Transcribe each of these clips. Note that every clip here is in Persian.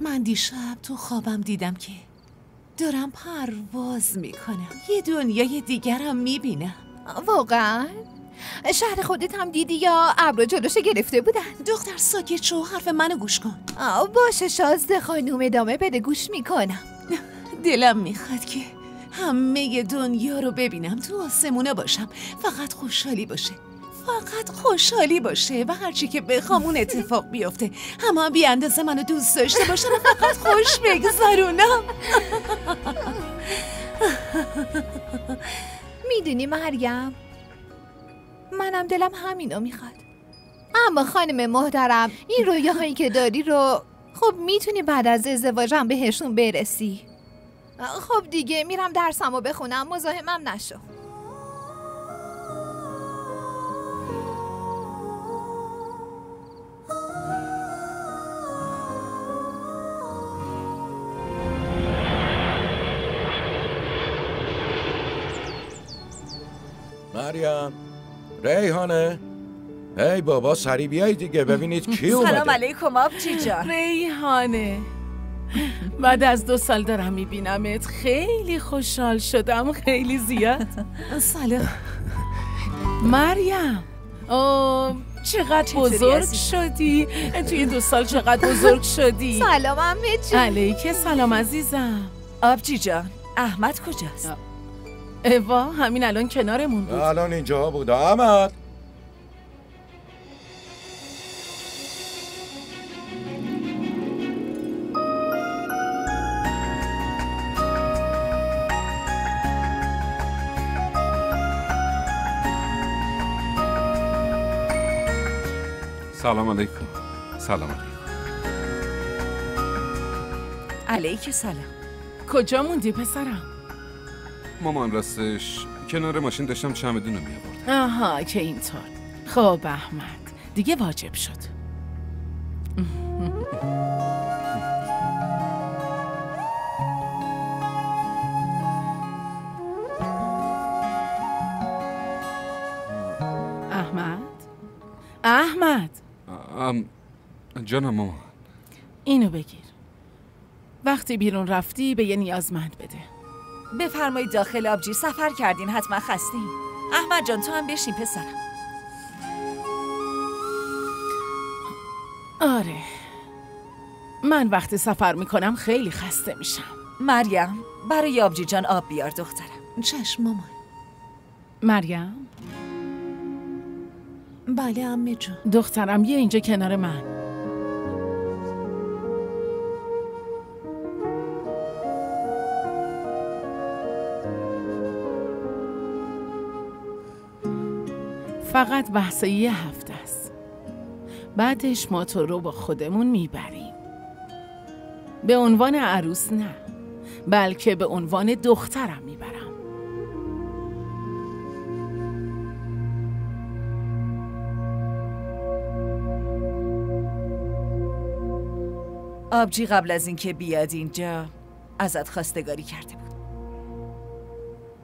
من دیشب تو خوابم دیدم که دارم پرواز میکنم، یه دنیای دیگرم میبینم. واقعا؟ شهر خودت هم دیدی یا ابرو جلوشو گرفته بودن؟ دختر ساکت شو، حرف منو گوش کن. باشه شازده خانوم، ادامه بده، گوش میکنم. دلم میخواد که همه دنیا رو ببینم، تو آسمونه باشم، فقط خوشحالی باشه، فقط خوشحالی باشه و هرچی که بخوام اون اتفاق بیفته. همه بی اندازه منو دوست داشته باشن و فقط خوش بگذرونم. میدونی مریم، منم دلم همینو میخواد. اما خانم محترم، این رویاهایی که داری رو خب میتونی بعد از ازدواجم بهشون برسی. خب دیگه میرم درسمو بخونم، مزاحمم نشو. مریم، ریحانه، ای بابا سری بیایی دیگه ببینید کی اومده. سلام علیکم آبجی جان. ریحانه، بعد از 2 سال دارم میبینمت، خیلی خوشحال شدم، خیلی زیاد. سلام مریم. چقدر بزرگ شدی توی این 2 سال، چقدر بزرگ شدی. سلام عمه جون. علیک سلام عزیزم. آبجی جان، احمد کجاست؟ اوا همین الان کنارمون بود. الان اینجا بود. احمد، سلام علیکم. سلام علیکم. علیک سلام. کجا موندی پسرم؟ مامان راستش کنار ماشین داشتم چمدون رو می‌آوردم. آها که اینطور. خب احمد دیگه واجب شد. احمد جانم مامان. اینو بگیر، وقتی بیرون رفتی به یه نیازمند بده. بفرمایید داخل آبجی، سفر کردین حتما خستین. احمد جان تو هم بشین پسرم. آره، من وقتی سفر میکنم خیلی خسته میشم. مریم برای آبجی جان آب بیار دخترم. چشم مامان. مریم. بله عمه جون. دخترم یه اینجا کنار من. فقط بحث یه هفته است، بعدش ما تو رو با خودمون میبریم. به عنوان عروس نه، بلکه به عنوان دخترم میبرم. آبجی قبل از اینکه بیاد اینجا ازت خواستگاری کرده بود.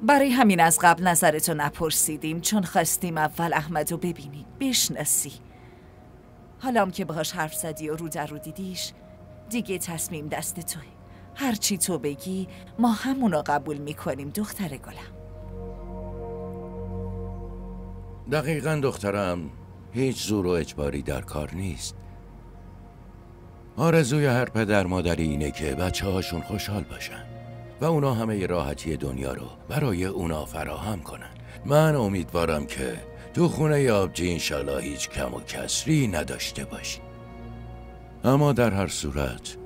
برای همین از قبل نظرتو نپرسیدیم، چون خواستیم اول احمدو ببینی، بشناسی. حالا هم که باهاش حرف زدی و رو در رو دیدیش، دیگه تصمیم دست توه. هرچی تو بگی ما همونو قبول میکنیم دختر گلم. دقیقاً دخترم، هیچ زور و اجباری در کار نیست. آرزوی هر پدر مادری اینه که بچه هاشون خوشحال باشن و اونا همه راحتی دنیا رو برای اونا فراهم کنن. من امیدوارم که تو خونه آبجی انشالله هیچ کم و کسری نداشته باشی. اما در هر صورت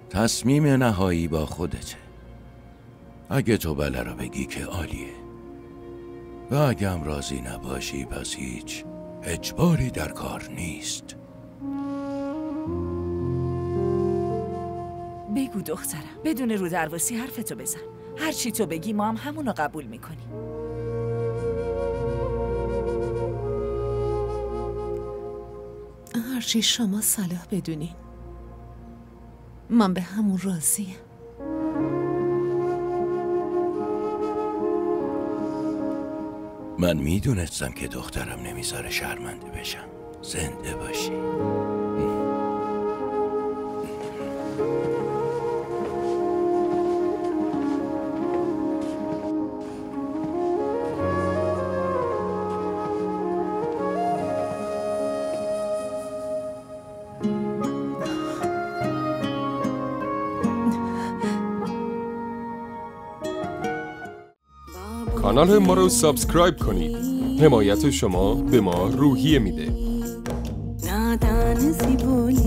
تصمیم نهایی با خودته. اگه تو بله را بگی که عالیه، و اگه هم راضی نباشی پس هیچ اجباری در کار نیست. بگو دخترم، بدون رو درواسی حرفتو بزن. هرچی تو بگی ما هم همونو قبول میکنیم. هرچی شما صلاح بدونین، من به همون راضیم. من میدونستم که دخترم نمیذاره شرمنده بشم. زنده باشی. کانال ما رو سابسکرایب کنید. حمایت شما به ما روحیه میده. نادان سی بولی